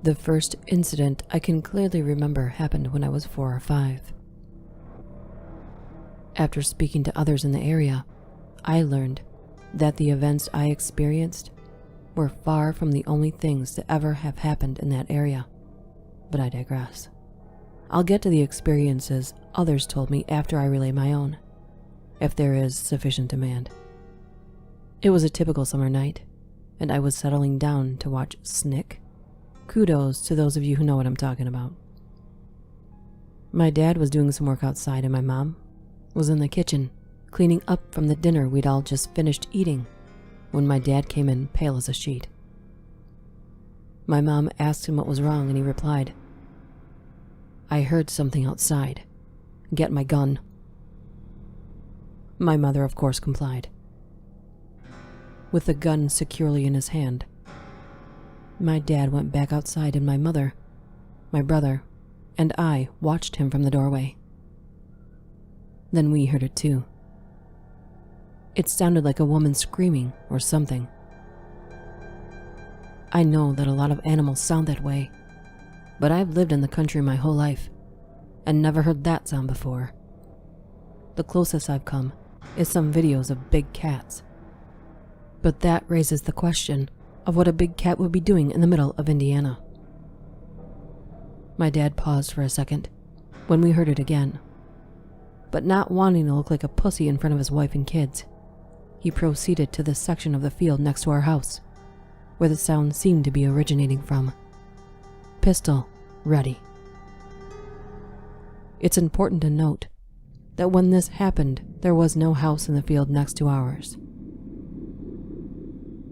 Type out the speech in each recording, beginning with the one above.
The first incident I can clearly remember happened when I was 4 or 5. After speaking to others in the area, I learned that the events I experienced were far from the only things to ever have happened in that area. But I digress. I'll get to the experiences others told me after I relay my own, if there is sufficient demand. It was a typical summer night, and I was settling down to watch Snick. Kudos to those of you who know what I'm talking about. My dad was doing some work outside and my mom was in the kitchen cleaning up from the dinner we'd all just finished eating when my dad came in pale as a sheet. My mom asked him what was wrong and he replied, "I heard something outside. Get my gun." My mother, of course, complied. With the gun securely in his hand, my dad went back outside and my mother, my brother, and I watched him from the doorway. Then we heard it too. It sounded like a woman screaming or something. I know that a lot of animals sound that way, but I've lived in the country my whole life and never heard that sound before. The closest I've come is some videos of big cats. But that raises the question of what a big cat would be doing in the middle of Indiana. My dad paused for a second when we heard it again, but not wanting to look like a pussy in front of his wife and kids, he proceeded to the section of the field next to our house, where the sound seemed to be originating from. Pistol ready. It's important to note that when this happened, there was no house in the field next to ours.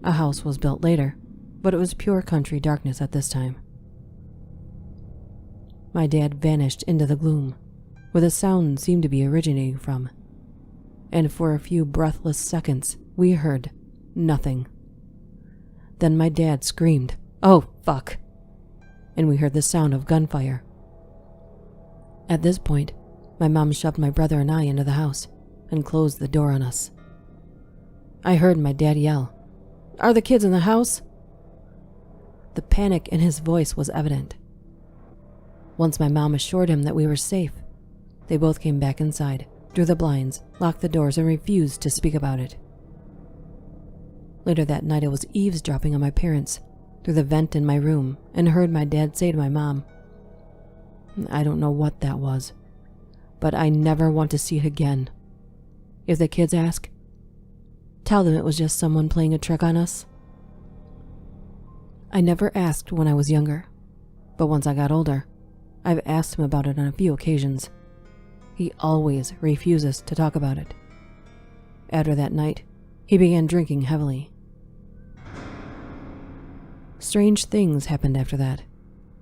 A house was built later, but it was pure country darkness at this time. My dad vanished into the gloom, where the sound seemed to be originating from, and for a few breathless seconds, we heard nothing. Then my dad screamed, "Oh, fuck!" and we heard the sound of gunfire. At this point, my mom shoved my brother and I into the house and closed the door on us. I heard my dad yell, "Are the kids in the house?" The panic in his voice was evident. Once my mom assured him that we were safe, they both came back inside, drew the blinds, locked the doors, and refused to speak about it. Later that night, I was eavesdropping on my parents through the vent in my room and heard my dad say to my mom, "I don't know what that was, but I never want to see it again. If the kids ask, tell them it was just someone playing a trick on us." I never asked when I was younger, but once I got older, I've asked him about it on a few occasions. He always refuses to talk about it. After that night, he began drinking heavily. Strange things happened after that,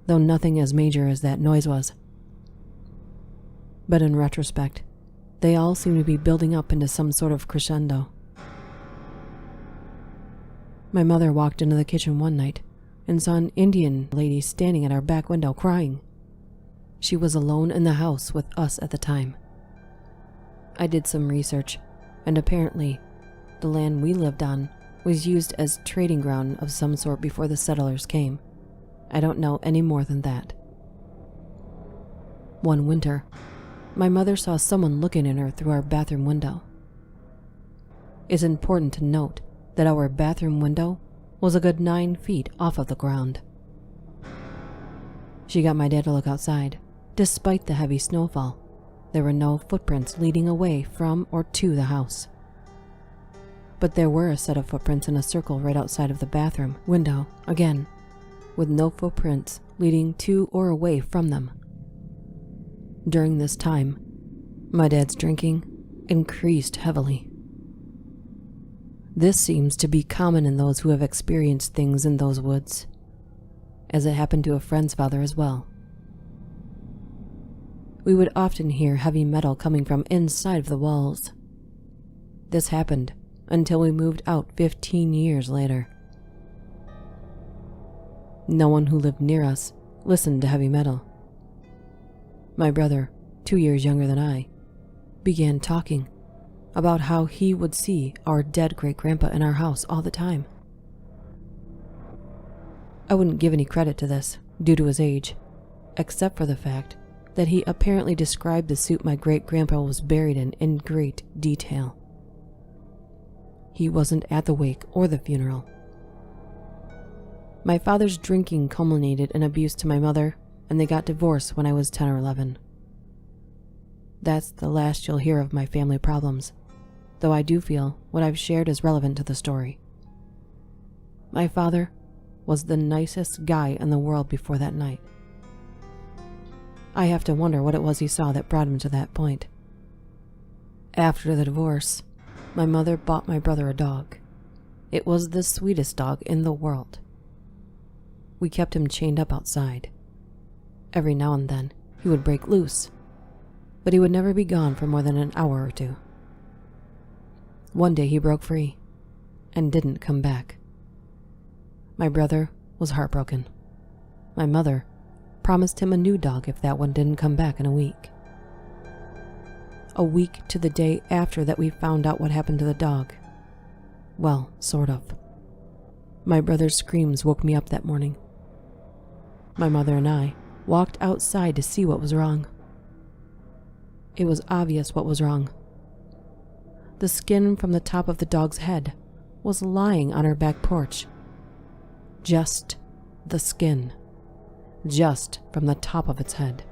though nothing as major as that noise was. But in retrospect, they all seem to be building up into some sort of crescendo. My mother walked into the kitchen one night and saw an Indian lady standing at our back window crying. She was alone in the house with us at the time. I did some research, and apparently, the land we lived on was used as trading ground of some sort before the settlers came. I don't know any more than that. One winter, my mother saw someone looking at her through our bathroom window. It's important to note that our bathroom window was a good 9 feet off of the ground. She got my dad to look outside. Despite the heavy snowfall, there were no footprints leading away from or to the house. But there were a set of footprints in a circle right outside of the bathroom window, again, with no footprints leading to or away from them. During this time, my dad's drinking increased heavily. This seems to be common in those who have experienced things in those woods, as it happened to a friend's father as well. We would often hear heavy metal coming from inside of the walls. This happened until we moved out 15 years later. No one who lived near us listened to heavy metal. My brother, 2 years younger than I, began talking about how he would see our dead great-grandpa in our house all the time. I wouldn't give any credit to this, due to his age, except for the fact that he apparently described the suit my great-grandpa was buried in great detail. He wasn't at the wake or the funeral. My father's drinking culminated in abuse to my mother, and they got divorced when I was 10 or 11. That's the last you'll hear of my family problems, though I do feel what I've shared is relevant to the story. My father was the nicest guy in the world before that night. I have to wonder what it was he saw that brought him to that point. After the divorce, my mother bought my brother a dog. It was the sweetest dog in the world. We kept him chained up outside. Every now and then, he would break loose, but he would never be gone for more than an hour or two. One day he broke free and didn't come back. My brother was heartbroken. My mother promised him a new dog if that one didn't come back in a week. A week to the day after that we found out what happened to the dog. Well, sort of. My brother's screams woke me up that morning. My mother and I walked outside to see what was wrong. It was obvious what was wrong. The skin from the top of the dog's head was lying on our back porch. Just the skin. Just from the top of its head.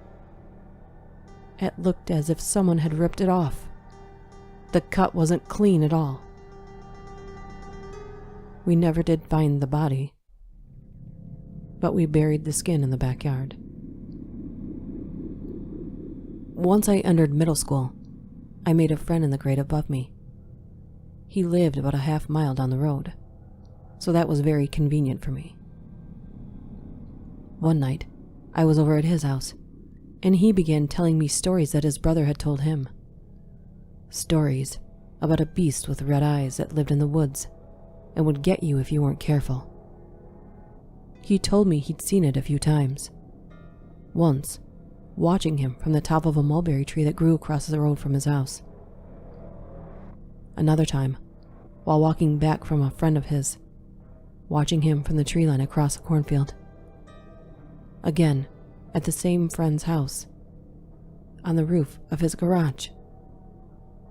It looked as if someone had ripped it off. The cut wasn't clean at all. We never did find the body, but we buried the skin in the backyard. Once I entered middle school, I made a friend in the grade above me. He lived about a half-mile down the road, so that was very convenient for me. One night, I was over at his house, and he began telling me stories that his brother had told him. Stories about a beast with red eyes that lived in the woods and would get you if you weren't careful. He told me he'd seen it a few times. Once, watching him from the top of a mulberry tree that grew across the road from his house. Another time, while walking back from a friend of his, watching him from the tree line across a cornfield. Again, at the same friend's house, on the roof of his garage.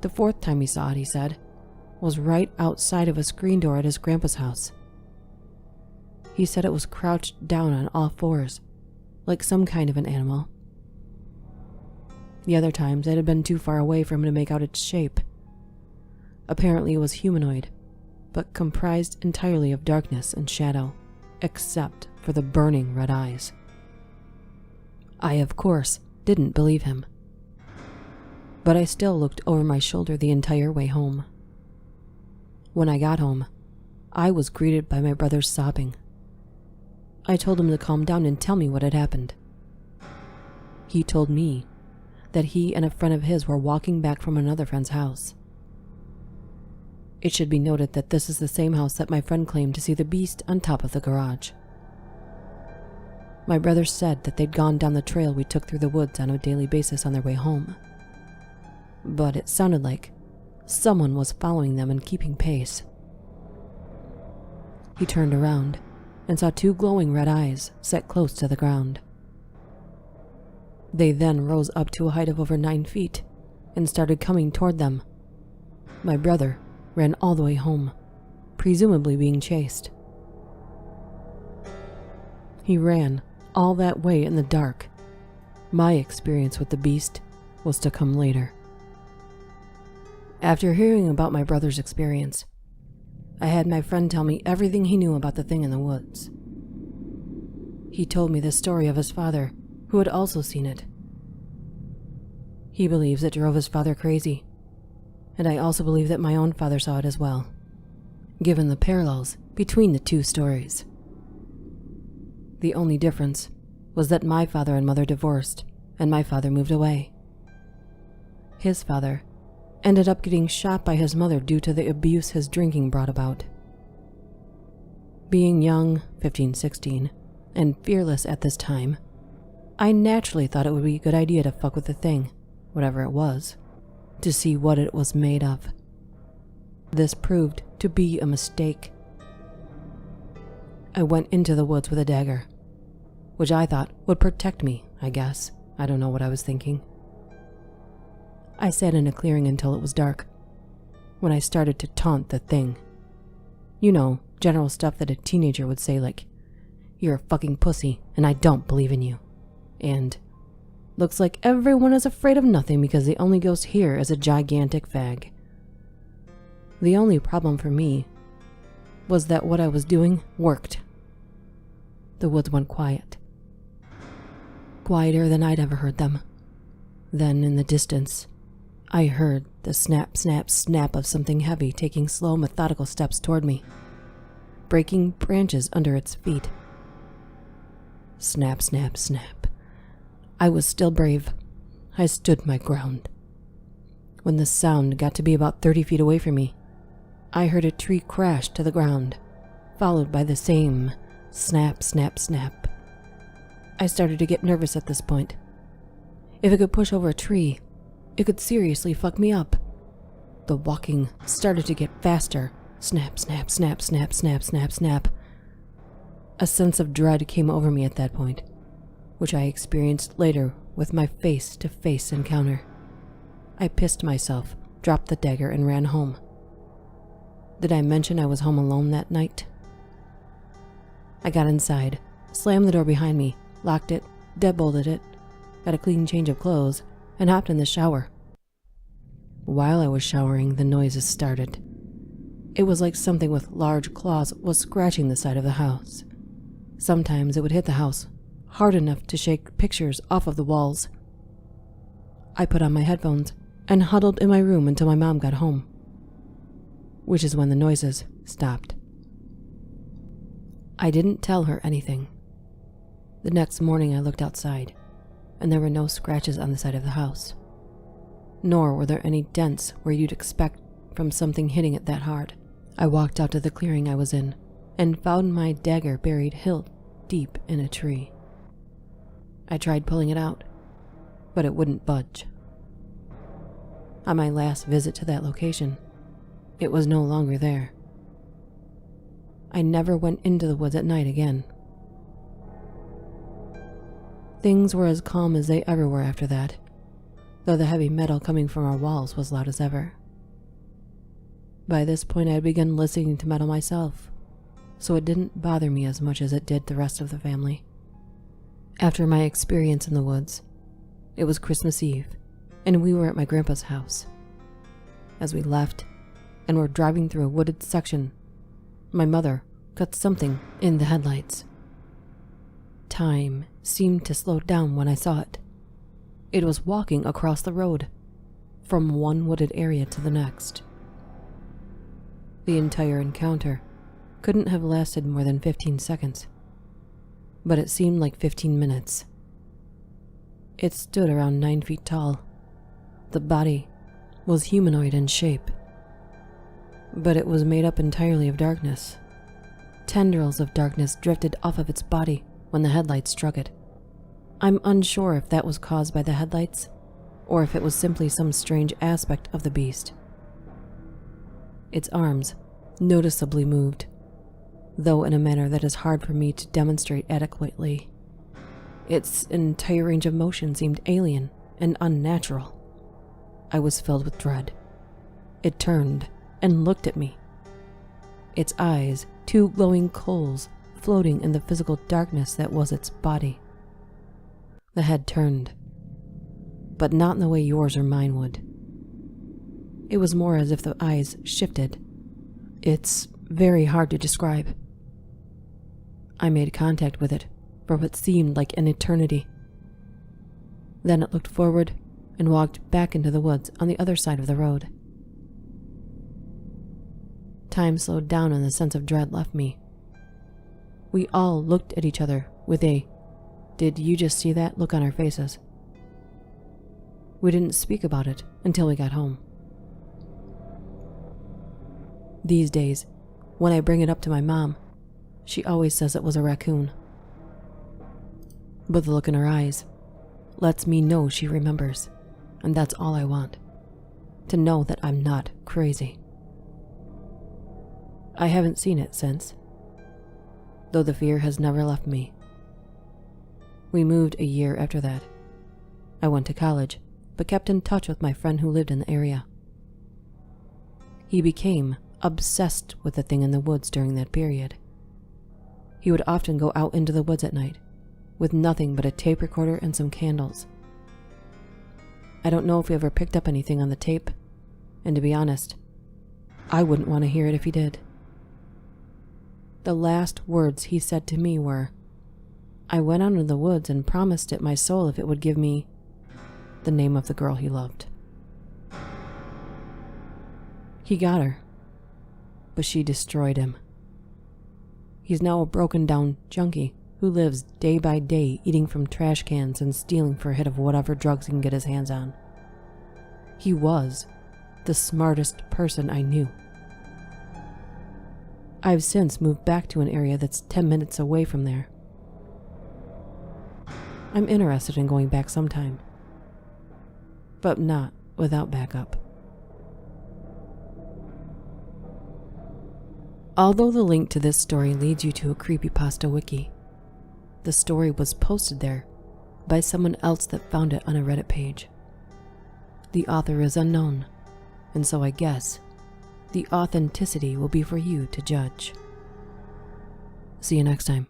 The fourth time he saw it, he said, was right outside of a screen door at his grandpa's house. He said it was crouched down on all fours, like some kind of an animal. The other times it had been too far away for him to make out its shape. Apparently it was humanoid, but comprised entirely of darkness and shadow, except for the burning red eyes. I, of course, didn't believe him, but I still looked over my shoulder the entire way home. When I got home, I was greeted by my brother's sobbing. I told him to calm down and tell me what had happened. He told me that he and a friend of his were walking back from another friend's house. It should be noted that this is the same house that my friend claimed to see the beast on top of the garage. My brother said that they'd gone down the trail we took through the woods on a daily basis on their way home. But it sounded like someone was following them and keeping pace. He turned around and saw two glowing red eyes set close to the ground. They then rose up to a height of over 9 feet and started coming toward them. My brother ran all the way home, presumably being chased. He ran all that way in the dark. My experience with the beast was to come later. After hearing about my brother's experience, I had my friend tell me everything he knew about the thing in the woods. He told me the story of his father, who had also seen it. He believes it drove his father crazy, and I also believe that my own father saw it as well, given the parallels between the two stories. The only difference was that my father and mother divorced, and my father moved away. His father ended up getting shot by his mother due to the abuse his drinking brought about. Being young, 15, 16, and fearless at this time, I naturally thought it would be a good idea to fuck with the thing, whatever it was, to see what it was made of. This proved to be a mistake. I went into the woods with a dagger. which I thought would protect me, I guess. I don't know what I was thinking. I sat in a clearing until it was dark, when I started to taunt the thing. You know, general stuff that a teenager would say, like, "You're a fucking pussy, and I don't believe in you." And, "Looks like everyone is afraid of nothing because the only ghost here is a gigantic fag." The only problem for me was that what I was doing worked. The woods went quiet. Quieter than I'd ever heard them. Then, in the distance, I heard the snap, snap, snap of something heavy taking slow, methodical steps toward me, breaking branches under its feet. Snap, snap, snap. I was still brave. I stood my ground. When the sound got to be about 30 feet away from me, I heard a tree crash to the ground, followed by the same snap, snap, snap. I started to get nervous at this point. If it could push over a tree, it could seriously fuck me up. The walking started to get faster. Snap, snap, snap, snap, snap, snap, snap. A sense of dread came over me at that point, which I experienced later with my face-to-face encounter. I pissed myself, dropped the dagger, and ran home. Did I mention I was home alone that night? I got inside, slammed the door behind me, locked it, deadbolted it, got a clean change of clothes, and hopped in the shower. While I was showering, the noises started. It was like something with large claws was scratching the side of the house. Sometimes it would hit the house, hard enough to shake pictures off of the walls. I put on my headphones and huddled in my room until my mom got home, which is when the noises stopped. I didn't tell her anything. The next morning I looked outside, and there were no scratches on the side of the house, nor were there any dents where you'd expect from something hitting it that hard. I walked out to the clearing I was in and found my dagger buried hilt deep in a tree. I tried pulling it out, but it wouldn't budge. On my last visit to that location, it was no longer there. I never went into the woods at night again. Things were as calm as they ever were after that, though the heavy metal coming from our walls was loud as ever. By this point I had begun listening to metal myself, so it didn't bother me as much as it did the rest of the family. After my experience in the woods, it was Christmas Eve, and we were at my grandpa's house. As we left and were driving through a wooded section, my mother cut something in the headlights. Time seemed to slow down when I saw it. It was walking across the road, from one wooded area to the next. The entire encounter couldn't have lasted more than 15 seconds, but it seemed like 15 minutes. It stood around 9 feet tall. The body was humanoid in shape, but it was made up entirely of darkness. Tendrils of darkness drifted off of its body when the headlights struck it. I'm unsure if that was caused by the headlights, or if it was simply some strange aspect of the beast. Its arms noticeably moved, though in a manner that is hard for me to demonstrate adequately. Its entire range of motion seemed alien and unnatural. I was filled with dread. It turned and looked at me. Its eyes, two glowing coals floating in the physical darkness that was its body. The head turned, but not in the way yours or mine would. It was more as if the eyes shifted. It's very hard to describe. I made contact with it for what seemed like an eternity. Then it looked forward and walked back into the woods on the other side of the road. Time slowed down and the sense of dread left me. We all looked at each other with a "did you just see that" look on our faces. We didn't speak about it until we got home. These days, when I bring it up to my mom, she always says it was a raccoon. But the look in her eyes lets me know she remembers, and that's all I want, to know that I'm not crazy. I haven't seen it since, though the fear has never left me. We moved a year after that. I went to college, but kept in touch with my friend who lived in the area. He became obsessed with the thing in the woods during that period. He would often go out into the woods at night, with nothing but a tape recorder and some candles. I don't know if he ever picked up anything on the tape, and to be honest, I wouldn't want to hear it if he did. The last words he said to me were, "I went out into the woods and promised it my soul if it would give me the name of the girl he loved." He got her, but she destroyed him. He's now a broken down junkie who lives day by day eating from trash cans and stealing for a hit of whatever drugs he can get his hands on. He was the smartest person I knew. I've since moved back to an area that's 10 minutes away from there. I'm interested in going back sometime, but not without backup. Although the link to this story leads you to a Creepypasta wiki, the story was posted there by someone else that found it on a Reddit page. The author is unknown, and so I guess the authenticity will be for you to judge. See you next time.